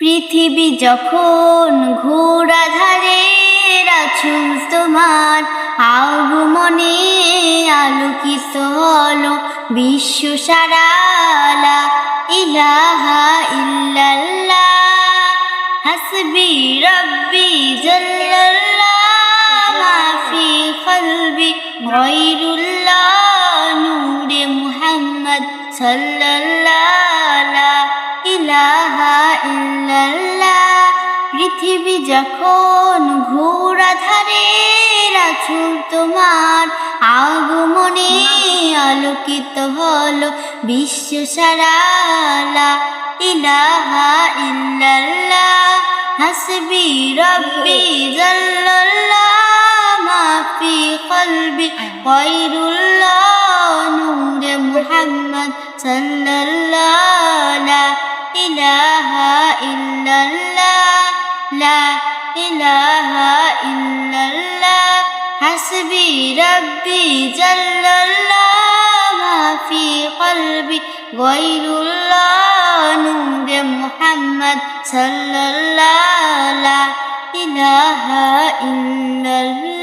পৃথিবী যখন ঘোরাধারে রাসূল তোমার আগমনে আলোকিত হলো বিশ্ব সারা। লা ইলাহা ইল্লাল্লাহ হাসবি রব্বি জাল্লাল্লাহ মা ফি কলবি গায়রুল্লাহ নূরে মুহাম্মদ সাল্লাল্লাহ লা ইলাহা ইল্লাল্লাহ। পৃথিবী যখন ঘোরাধারে রাসূল তোমার আগমনে আলোকিত হলো বিশ্ব সারা। লা ইলাহা ইল্লাল্লাহ হাসবি রব্বি জাল্লাল্লাহ মা ফি কলবি গায়রুল্লাহ নূরে মুহাম্মদ সাল্লাল্লাহ লা ইলাহা ইল্লাল্লাহ লা ইলাহা ইল্লাল্লাহ হাসবি রব্বি জাল্লাল্লাহ মা ফি কলবি গায়রুল্লাহ নূরে মুহাম্মদ সাল্লাল্লাহ লা ইলাহা ইল্লাল্লাহ।